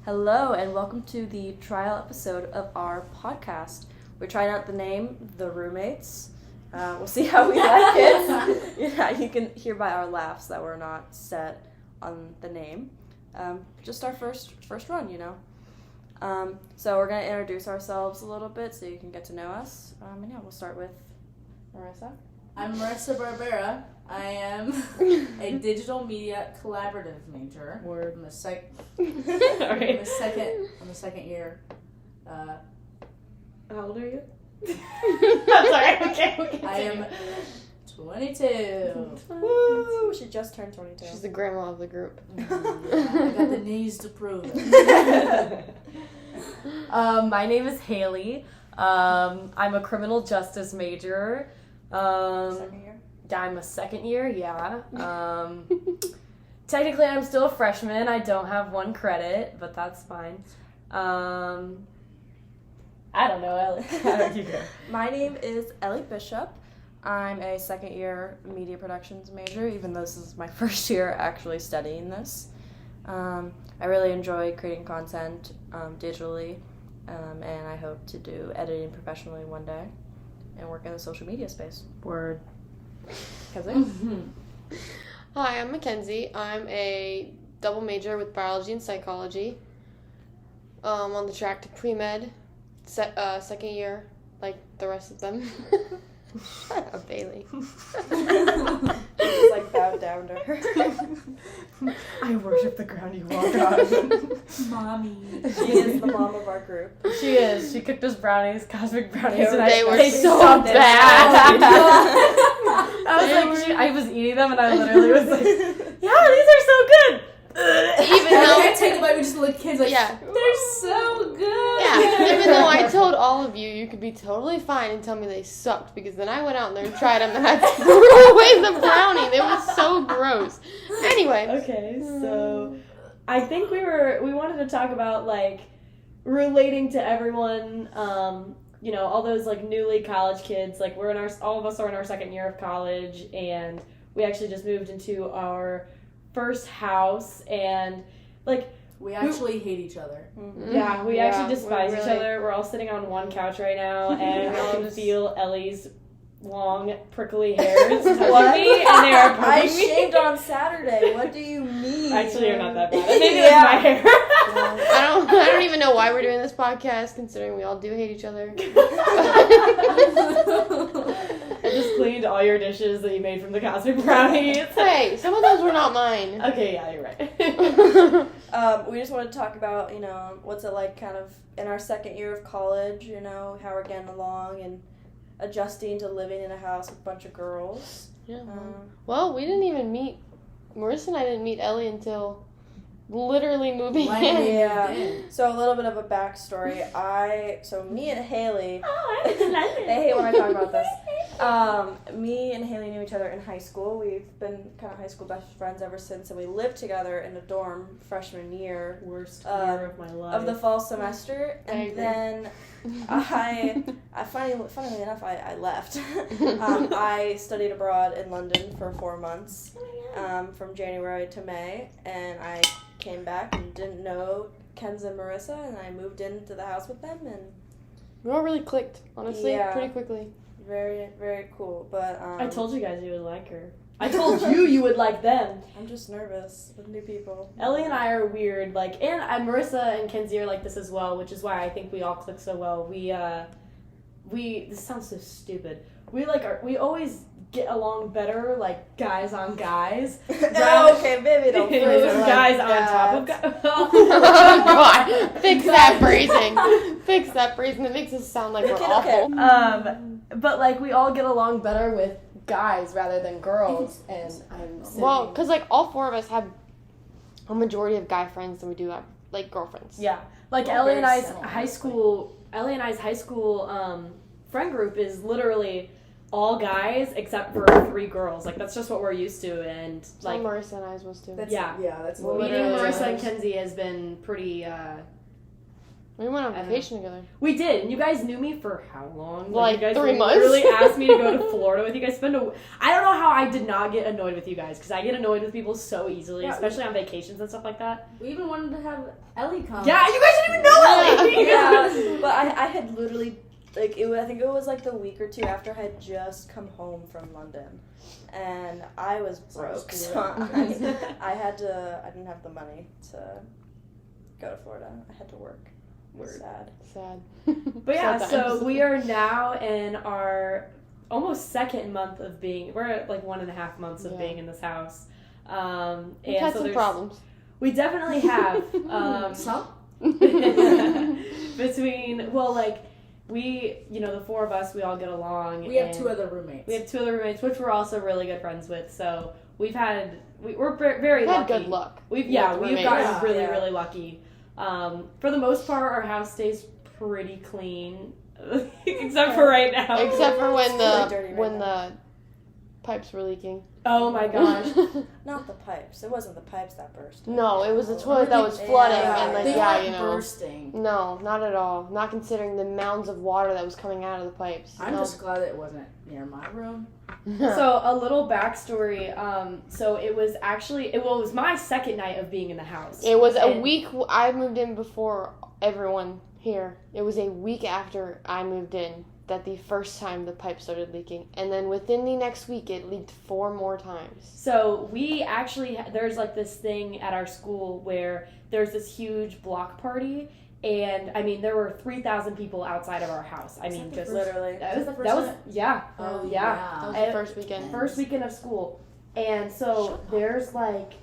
Hello, and welcome to the trial episode of our podcast. We're trying out the name, The Roommates. We'll see how we like it. Yeah, you can hear by our laughs that we're not set on the name. Just our first run, you know. So we're going to introduce ourselves a little bit so you can get to know us. And yeah, we'll start with Marissa. I'm Marissa Barbera. I am a digital media collaborative major. Word. I'm the second year. How old are you? I'm sorry. Okay. I am 22. Woo! She just turned 22. She's the grandma of the group. I got the knees to prove it. My name is Haley. I'm a criminal justice major. Second year? I'm a second year, yeah. Technically, I'm still a freshman. I don't have one credit, but that's fine. I don't know, Ellie. How do you go? My name is Ellie Bishop. I'm a second year media productions major, even though this is my first year actually studying this. I really enjoy creating content digitally, and I hope to do editing professionally one day and work in the social media space. Word. Hi, I'm Mackenzie. I'm a double major with biology and psychology. On the track to pre-med, second year, like the rest of them. Shut up, Bailey. Just like bowed down to her. I worship the ground you walk on. Mommy. She is the mom of our group. She is. She cooked us brownies, cosmic brownies, and They were I so stopped bad. I was eating them, and I literally was like, "Yeah, these are so good." Even I though, can't take a bite. We just look at kids like, Yeah. they're so good. yeah, even though I told all of you you could be totally fine and tell me they sucked, because then I went out there and tried them and I threw away the brownie. They were so gross. Anyway. Okay, so I think we wanted to talk about like relating to everyone. You know, all those like newly college kids. Like all of us are in our second year of college, and we actually just moved into our first house, and like We actually hate each other. yeah, we actually despise we each really- other. We're all sitting on one couch right now, and I can feel Ellie's long prickly hairs touching What? me, and they are I poking me. shaved on Saturday. What do you mean? Actually, you're not that bad. Maybe Yeah. that's my hair. I don't even know why we're doing this podcast, considering we all do hate each other. I just cleaned all your dishes that you made from the cosmic brownies. Hey, some of those were not mine. Okay, yeah, you're right. We just wanted to talk about, you know, what's it like kind of in our second year of college, you know, how we're getting along and adjusting to living in a house with a bunch of girls. Yeah. Well, we didn't even meet. Marissa and I didn't meet Ellie until literally moving When in. we Yeah. moved in. So a little bit of a backstory. Me and Haley, Oh, they hate when I talk about this. Me and Haley knew each other in high school. We've been kind of high school best friends ever since, and we lived together in a dorm freshman year Worst year of my life. of the fall semester. I And agree. then funnily enough, I left. I studied abroad in London for 4 months, from January to May, and I came back and didn't know Kenza and Marissa, and I moved into the house with them, and We all really clicked, honestly, Yeah. pretty quickly. very, very cool. But I told you guys you would like her. I told you would like them. I'm just nervous with new people. Ellie and I are weird, like, and Marissa and Kenzie are like this as well, which is why I think we all click so well. We this sounds so stupid. We always get along better, like guys on guys. Okay, baby, don't phrase it like guys on that. top of guys. Oh God! Fix that phrasing. Fix that phrasing. That makes us sound like we're Okay. awful. But like we all get along better with guys rather than girls, and I'm Well, because like all four of us have a majority of guy friends than we do have like girlfriends. yeah, like We're Ellie and very I's similar, high school friend group is literally all guys except for 3 girls. Like that's just what we're used to, and So like Marissa and I's was too. That's, Yeah. that's Well, what meeting literally. Marissa and Kenzie has been pretty We went on I don't vacation together. We did, and you guys knew me for how long? Like you guys 3 months. Really asked me to go to Florida with you guys. I don't know how I did not get annoyed with you guys, because I get annoyed with people so easily, Yeah. especially on vacations and stuff like that. We even wanted to have Ellie come. Yeah, you guys didn't even know Ellie. Yeah, but I had literally, like, I think it was like the week or two after I had just come home from London, and I was broke, so I didn't have the money to go to Florida. I had to work. It was sad. Sad. But yeah, Sad so times. we are now in our almost second month of being. We're at like 1.5 months of Yeah. being in this house. We've And had so some there's- problems. We definitely have. Some? Between, well, like, we, the four of us, we all get along. We have and 2 other roommates. We have 2 other roommates, which we're also really good friends with. So we're very We've had lucky. good luck. We've with gotten roommates. Yeah. really, Yeah. really lucky. For the most part, our house stays pretty clean, except for right now. Except for when It's really dirty right when now. the pipes were leaking. Oh my gosh. Not the pipes. It wasn't the pipes that burst. No, it was the toilet that was Yeah. flooding, Yeah. and like They yeah, weren't you know. bursting. No, not at all. Not considering the mounds of water that was coming out of the pipes. I'm No. just glad it wasn't near my room. So a little backstory. So it was actually it was my second night of being in the house. It was a And- week. I moved in before everyone here. It was a week after I moved in that the first time the pipe started leaking, and then within the next week it leaked 4 more times. So we actually there's like this thing at our school where there's this huge block party, and I mean there were 3,000 people outside of our house. I mean just Literally. that Was was that the first yeah. Oh, yeah. That was And- the first weekend. First weekend of school. And so there's like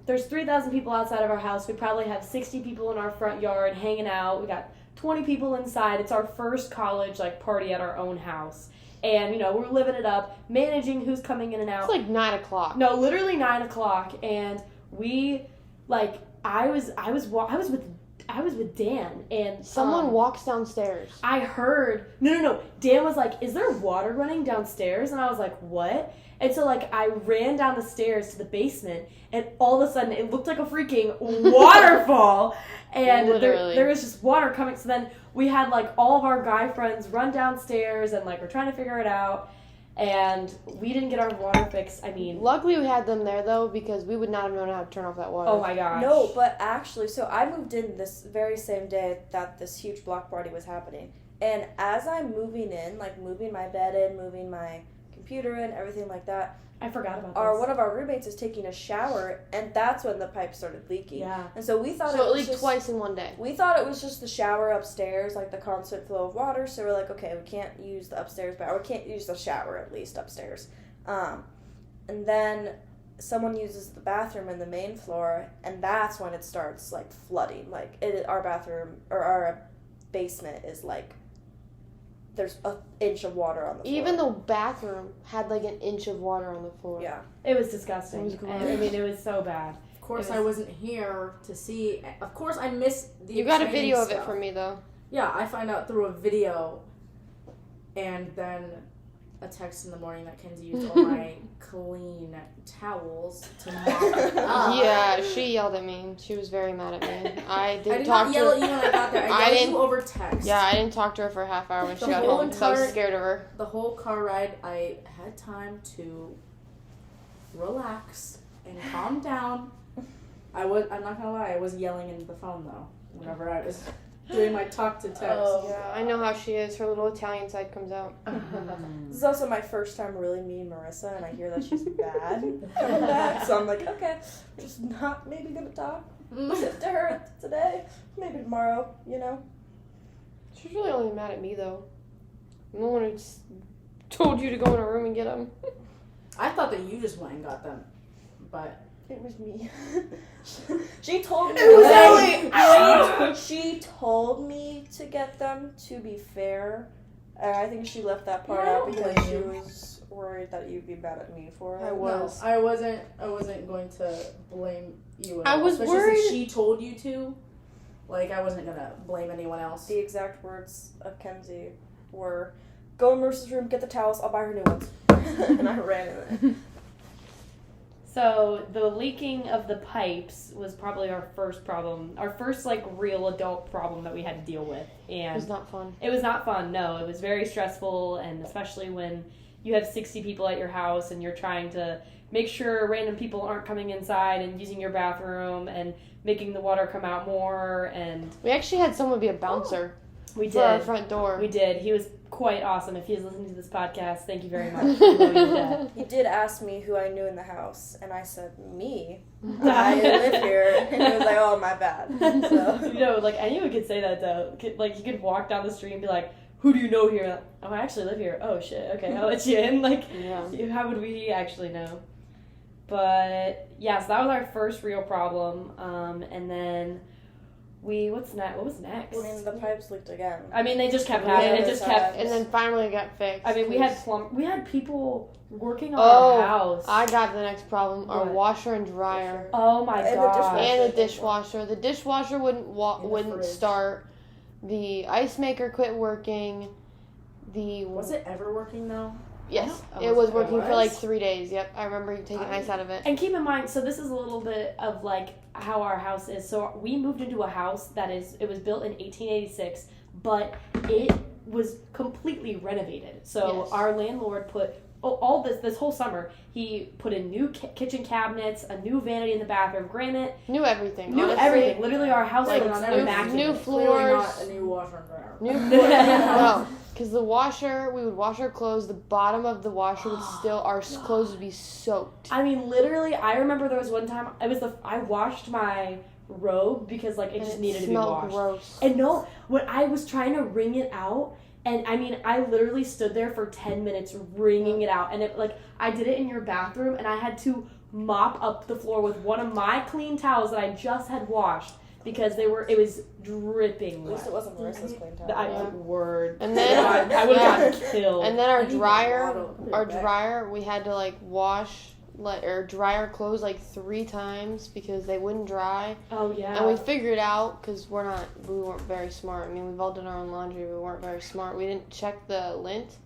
there's 3,000 people outside of our house. We probably have 60 people in our front yard hanging out. We got 20 people inside. It's our first college like party at our own house. And we're living it up, managing who's coming in and out. It's like 9 o'clock. No, literally 9 o'clock, and we like I was with Dan, and Someone walks downstairs. I heard no. Dan was like, "Is there water running downstairs?" And I was like, "What?" And so like I ran down the stairs to the basement, and all of a sudden it looked like a freaking waterfall, and Literally. there was just water coming. So then we had like all of our guy friends run downstairs, and like we're trying to figure it out, and we didn't get our water fixed. I mean, Luckily we had them there though, because we would not have known how to turn off that water. oh my gosh, No, but actually, so I moved in this very same day that this huge block party was happening. And as I'm moving in, like moving my bed in, moving my computer in, everything like that, I forgot about one this. of our roommates is taking a shower, and that's when the pipe started leaking. Yeah. And so we thought So it was leaked just, twice in one day. We thought it was just the shower upstairs, like the constant flow of water. So we're like, okay, we can't use the upstairs, or we can't use the shower at least upstairs. And then someone uses the bathroom in the main floor, and that's when it starts like flooding. Like our bathroom or our basement is like there's an inch of water on the floor. Even the bathroom had like an inch of water on the floor. Yeah. It was disgusting. It was And, gross. I mean, it was so bad. Of course, It was- I wasn't here to see. Of course, I missed the. You got a exciting video of it stuff. for me though. Yeah, I find out through a video, and then a text in the morning that Kenzie used all my clean towels to mop it up. Yeah, she yelled at me. She was very mad at me. I I didn't did talk not to yell her. at you when I got there. I I yelled at didn't- you over text. Yeah, I didn't talk to her for a half hour when she The got whole home because I was entire- scared of her. The whole car ride, I had time to relax and calm down. I'm not gonna lie, I was yelling into the phone though, whenever I was doing my talk to text. Yeah, I know how she is. Her little Italian side comes out. This is also my first time really meeting Marissa, and I hear that she's bad coming back. So I'm like, okay, just not maybe gonna talk to her today, maybe tomorrow. She's really only mad at me though. I'm the one who just told you to go in her room and get them. I thought that you just went and got them, but It was me. She told me. It was Ellie! She told me to get them. To be fair, and I think she left that part Yeah, I out don't because blame she you. was worried that you'd be mad at me for it. I was. no, I wasn't going to blame you at I all, was especially worried- since she told you to. Like, I wasn't gonna blame anyone else. The exact words of Kenzie were, "Go in Marissa's room, get the towels. I'll buy her new ones." And I ran in it. So the leaking of the pipes was probably our first problem, our first like real adult problem that we had to deal with, It and was not fun. it was not fun. No, it was very stressful, and especially when you have 60 people at your house and you're trying to make sure random people aren't coming inside and using your bathroom and making the water come out more. And We actually had someone be a bouncer we for our did. front door. We did. He was quite awesome. If he is listening to this podcast, thank you very much. You know he's dead. He did ask me who I knew in the house, and I said, me. I live here. And he was like, oh, my bad. So. You know, like anyone could say that though. Like you could walk down the street and be like, "Who do you know here?" Like, oh, I actually live here. Oh shit. Okay, I'll let you in. Like, Yeah. how would we actually know? But yeah, so that was our first real problem. And then what's next? What was next? I mean, the pipes leaked again. I mean, they just kept Yeah, happening. It the just kept. And then finally it got fixed. I mean, we had people working on Oh, our house. I got the next problem. Our What? washer and dryer. Oh my And the god. dishwasher. And the dishwasher. The dishwasher wouldn't And the wouldn't fridge. start. The ice maker quit working. Was it ever working though? Yes, Oh, it was it working for like was? 3 days. Yep, I remember you taking ice out of it. And keep in mind, so this is a little bit of like how our house is. So we moved into a house it was built in 1886, but it was completely renovated. So Yes. our landlord put all this whole summer. He put in new kitchen cabinets, a new vanity in the bathroom, granite, Knew everything. new honestly. everything. Literally, our house Like, looks new- immaculate. new Clearly not floors. a new washer and dryer. New floor. No, because the washer, we would wash our clothes. The bottom of the washer would still, our clothes would be soaked. I mean, literally, I remember there was one time I washed my robe because like it And just it needed to be smelled washed. gross. And no, when I was trying to wring it out, and I mean, I literally stood there for 10 minutes wringing it out, and it like I did it in your bathroom, and I had to mop up the floor with one of my clean towels that I just had washed because it was dripping At wet. least it wasn't Marissa's clean towel. Yeah. Word. And then, I would have yeah. gotten killed. And then our I need dryer, to put it our back. dryer, we had to like wash or dry our clothes like 3 times because they wouldn't dry. oh yeah. And we figured out, because we weren't very smart. I mean, we've all done our own laundry, but we weren't very smart. We didn't check the lint.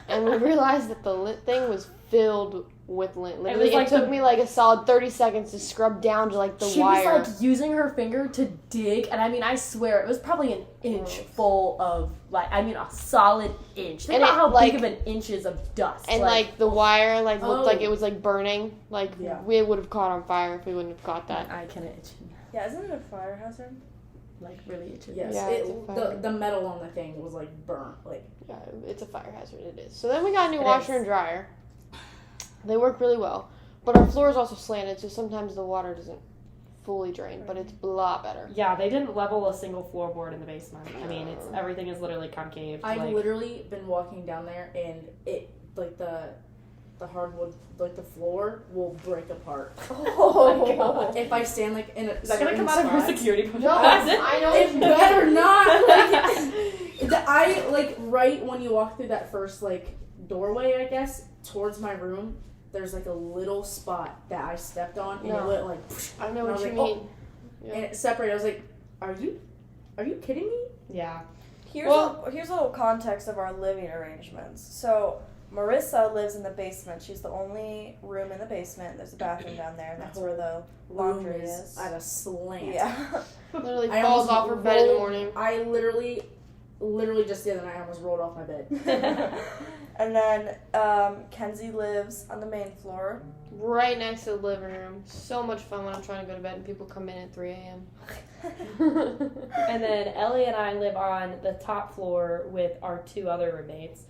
And we realized that the lint thing was filled with lint. Literally, it like took the- me like a solid 30 seconds to scrub down to like the she wire. was like using her finger to dig, and I mean, I swear it was probably an inch full of a solid inch. Think And about it, how like- big of an inch is of dust. And like the wire like looked like Oh. it was like burning. Like Yeah. we would have caught on fire if we wouldn't have caught that. I can itch, Yeah, isn't it a fire hazard? like really itches. Yes, Yeah, it's a fire. the metal on the thing was like burnt. Like Yeah, it's a fire hazard. It is. So then we got a new It washer is. and dryer. They work really well, but our floor is also slanted, so sometimes the water doesn't fully drain. But it's a lot better. Yeah, they didn't level a single floorboard in the basement. I mean, everything is literally concave. I've like, literally been walking down there and it like the hardwood like the floor will break apart. Oh, my God. If I stand like in a is that gonna come out of her spot. security No, deposit? I know. It better not. I like right when you walk through that first like doorway, I guess, towards my room. There's like a little spot that I stepped on, and it No. went like, I know And I what was you like, mean. and it separated. I was like, "Are you kidding me?" Yeah. Here's Well- here's a little context of our living arrangements. So Marissa lives in the basement. She's the only room in the basement. There's a bathroom down there, and that's where the laundry Room is. at a slant. Yeah. Literally I falls almost off her bed in the rolled- morning. I literally just the other night I almost rolled off my bed. And then Kenzie lives on the main floor. Right next to the living room. So much fun when I'm trying to go to bed and people come in at 3 a.m. And then Ellie and I live on the top floor with our 2 other roommates.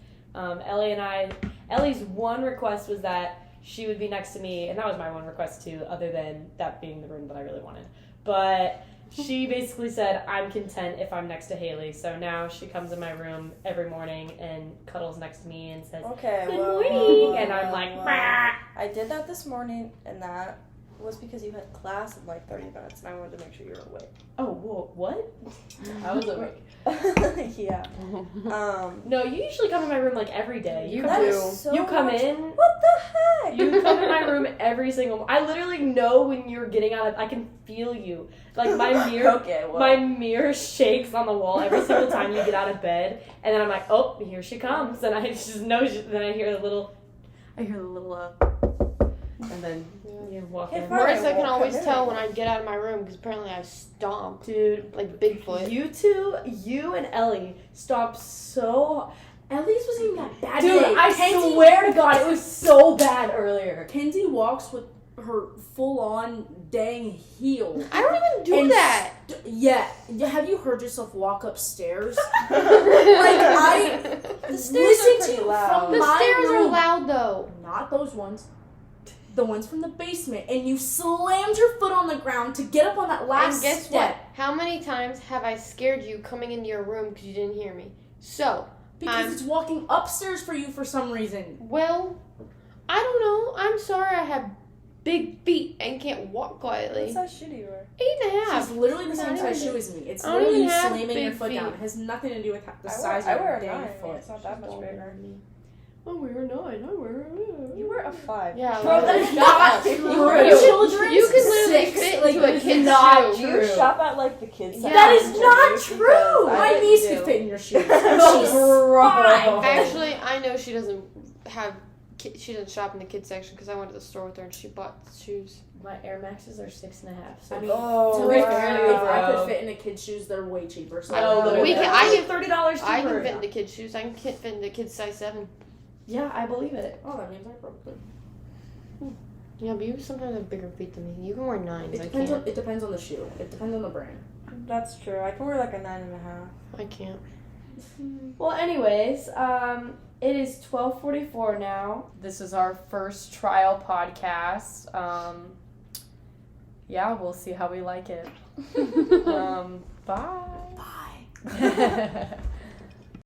Ellie's one request was that she would be next to me, and that was my one request too, other than that being the room that I really wanted. But she basically said, I'm content if I'm next to Haley. So now she comes in my room every morning and cuddles next to me and says, Okay, "Good well, morning," and I'm like, well. "Bah." I did that this morning, and that was because you had class in like 30 minutes, and I wanted to make sure you were awake. Oh, whoa, what? I was awake. Yeah. No, you usually come in my room like every day. You That come, is so you come much- in. What the heck? You come in my room every single. I literally know when you're getting out of. I can feel you. Like my mirror. Okay, well. My mirror shakes on the wall every single time you get out of bed, and then I'm like, oh, here she comes, and I just know. Then I hear the little. and then you walk Okay, in. fine. Marissa can won't always come tell in. when I get out of my room because apparently I stomp Dude, like Bigfoot. you and Ellie stopped so. Ellie's wasn't even that bad. Dude, today. I Kenzie- swear to God, it was so bad earlier. Kenzie walks with her full-on dang heel. I don't even do And that. Yeah. Have you heard yourself walk upstairs? The The stairs Listen are pretty to loud. from my stairs are room. loud though. Not those ones. The ones from the basement. And you slammed your foot on the ground to get up on that last And guess step. what? How many times have I scared you coming into your room because you didn't hear me? So, Because it's walking upstairs for you for some reason. well, I don't know. I'm sorry I have big feet and can't walk quietly. What size shoe do you wear? 8.5. She's literally the same Not size even- shoe as me. It's I don't literally you even have slamming your big foot down. feet. It has nothing to do with the I size wear of your a dang 9. foot. It's not that much bigger. Oh, we were 9. I wear. You wear a 5. Yeah, Bro, that is not true. You Children's you can literally 6. fit Like, into a it's kid's not shoe. Do you True. shop at like the kids? Yeah. That is section? not Because true. I My bet niece you could do. fit in your shoes. No, She's bro. fine. Actually, I know she doesn't have. She doesn't shop in the kids section because I went to the store with her and she bought shoes. My Air Maxes are 6.5. So I mean, Oh, to be wow. fair, if I Bro. could fit into kids' shoes, they're way cheaper. So I know, literally we can- I can- $30 cheaper. I can fit into kids' shoes. I can fit into kids' size 7. Yeah, I believe it. Oh, that means I broke it. Yeah, but you sometimes have bigger feet than me. You can wear 9s. It I depends can't. on. It depends on the shoe. It depends on the brand. That's true. I can wear like a 9.5. I can't. Well, anyways, it is 12:44 now. This is our first trial podcast. Yeah, we'll see how we like it. Bye. Bye.